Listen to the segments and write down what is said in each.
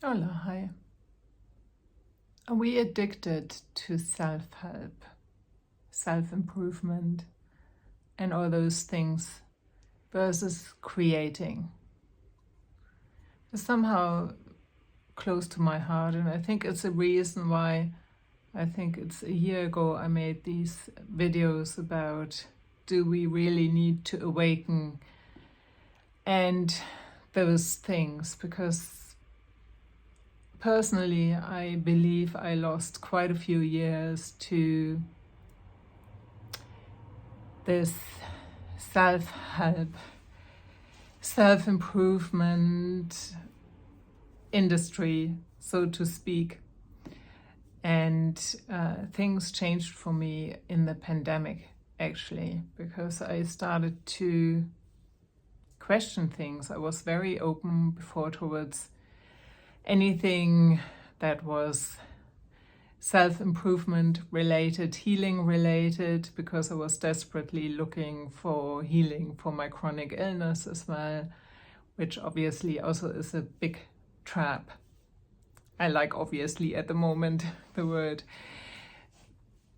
Hola, hi. Are we addicted to self-help, self-improvement, and all those things versus creating? It's somehow close to my heart, and I think it's a reason why I think it's a year ago I made these videos about do we really need to awaken and those things, because personally, I believe I lost quite a few years to this self-help, self-improvement industry, so to speak. And things changed for me in the pandemic, actually, because I started to question things. I was very open before towards anything that was self-improvement related, healing related, because I was desperately looking for healing for my chronic illness as well, which obviously also is a big trap. I like obviously at the moment the word.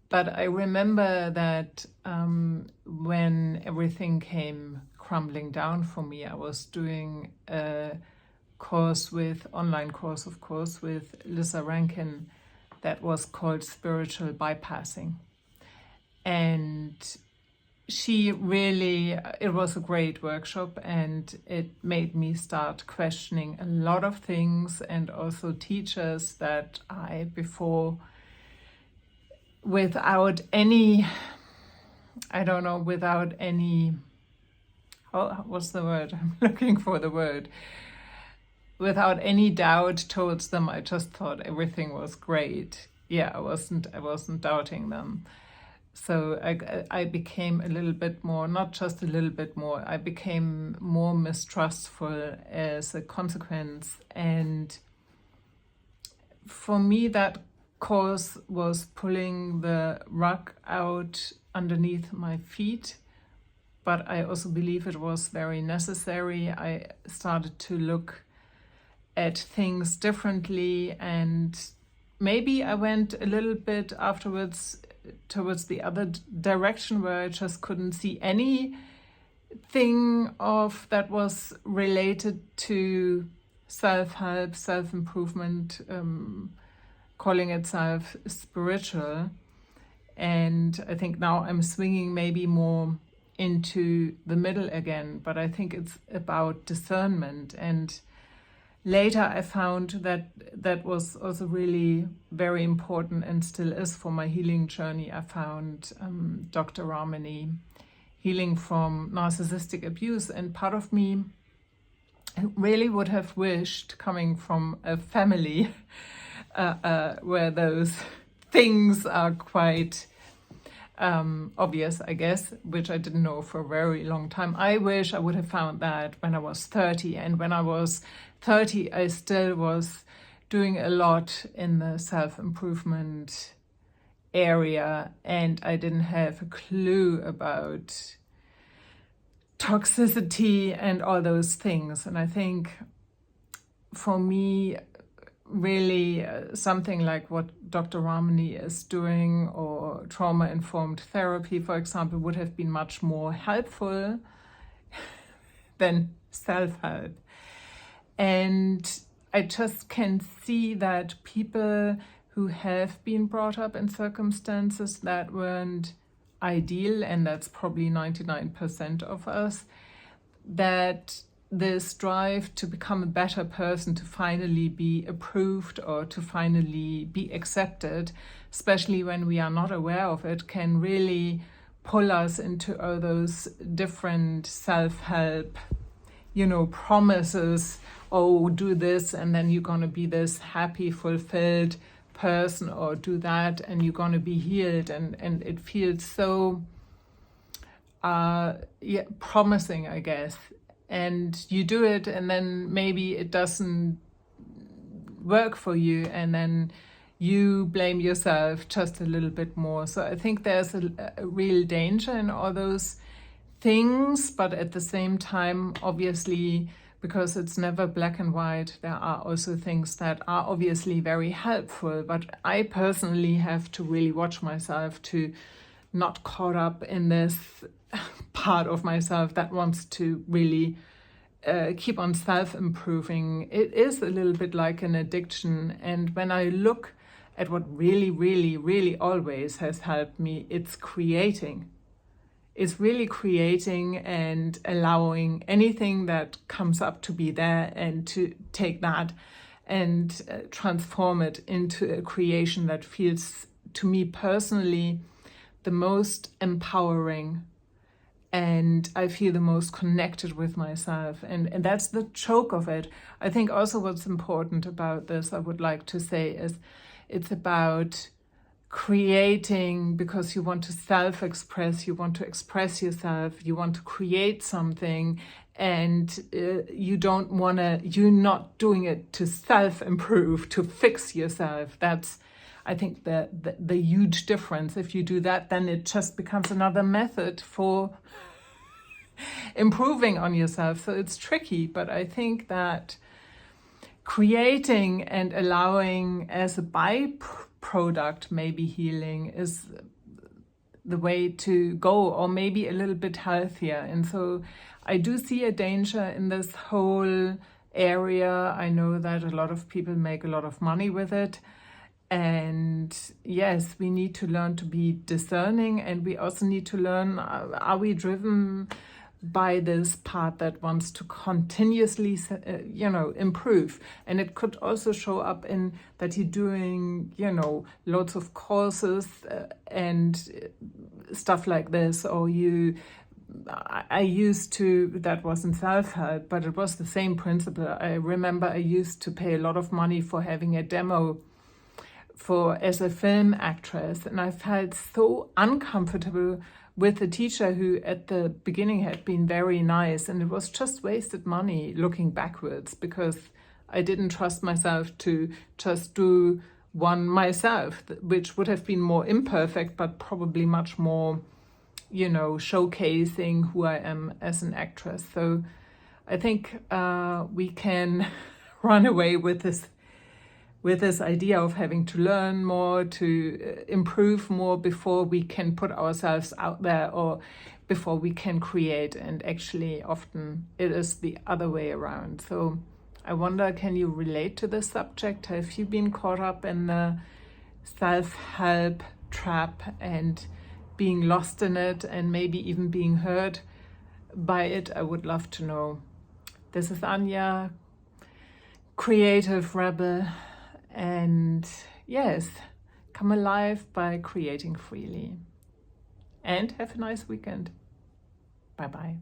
But I remember that when everything came crumbling down for me, I was doing a online course, of course, with Lissa Rankin that was called Spiritual Bypassing. And she really, it was a great workshop, and it made me start questioning a lot of things, and also teachers that I before, without any, what's the word? I'm looking for the word. Without any doubt towards them, I just thought everything was great. Yeah, I wasn't doubting them. So I became a little bit more, not just a little bit more, I became more mistrustful as a consequence. And for me, that course was pulling the rug out underneath my feet. But I also believe it was very necessary. I started to look at things differently, and maybe I went a little bit afterwards towards the other direction, where I just couldn't see anything of that was related to self-help, self-improvement, calling itself spiritual. And I think now I'm swinging maybe more into the middle again, but I think it's about discernment. And later I found that that was also really very important, and still is, for my healing journey. I found Dr. Ramani, healing from narcissistic abuse, and part of me really would have wished, coming from a family where those things are quite obvious, I guess, which I didn't know for a very long time. I wish I would have found that when I was 30. And when I was 30, I still was doing a lot in the self-improvement area, and I didn't have a clue about toxicity and all those things. And I think for me, really something like what Dr. Ramani is doing, or trauma-informed therapy, for example, would have been much more helpful than self-help. And I just can see that people who have been brought up in circumstances that weren't ideal, and that's probably 99% of us, that this drive to become a better person, to finally be approved or to finally be accepted, especially when we are not aware of it, can really pull us into all those different self-help, promises. Oh, do this and then you're going to be this happy, fulfilled person, or do that and you're going to be healed. And it feels so promising, I guess. And you do it, and then maybe it doesn't work for you, and then you blame yourself just a little bit more. So I think there's a real danger in all those things, but at the same time, obviously, because it's never black and white. There are also things that are obviously very helpful, but I personally have to really watch myself to not caught up in this part of myself that wants to really keep on self-improving. It is a little bit like an addiction, and when I look at what really, really, really always has helped me, it's creating. It's really creating and allowing anything that comes up to be there, and to take that and transform it into a creation that feels, to me personally, the most empowering, and I feel the most connected with myself. And that's the choke of it. I think also what's important about this, I would like to say, is it's about creating because you want to self-express, you want to express yourself, you want to create something, and you're not doing it to self-improve, to fix yourself. That's, I think, the huge difference. If you do that, then it just becomes another method for improving on yourself. So it's tricky, but I think that creating and allowing as a byproduct, maybe healing, is the way to go, or maybe a little bit healthier. And so I do see a danger in this whole area. I know that a lot of people make a lot of money with it. And yes, we need to learn to be discerning, and we also need to learn, are we driven by this part that wants to continuously, improve? And it could also show up in that you're doing, lots of courses and stuff like this, or I used to, that wasn't self-help, but it was the same principle. I remember I used to pay a lot of money for having a demo as a film actress, and I felt so uncomfortable with a teacher who at the beginning had been very nice, and it was just wasted money looking backwards, because I didn't trust myself to just do one myself, which would have been more imperfect, but probably much more, showcasing who I am as an actress. So I think we can run away with this idea of having to learn more, to improve more before we can put ourselves out there, or before we can create. And actually often it is the other way around. So I wonder, can you relate to this subject? Have you been caught up in the self-help trap and being lost in it, and maybe even being hurt by it? I would love to know. This is Anja, creative rebel. And yes, come alive by creating freely. And have a nice weekend. Bye-bye.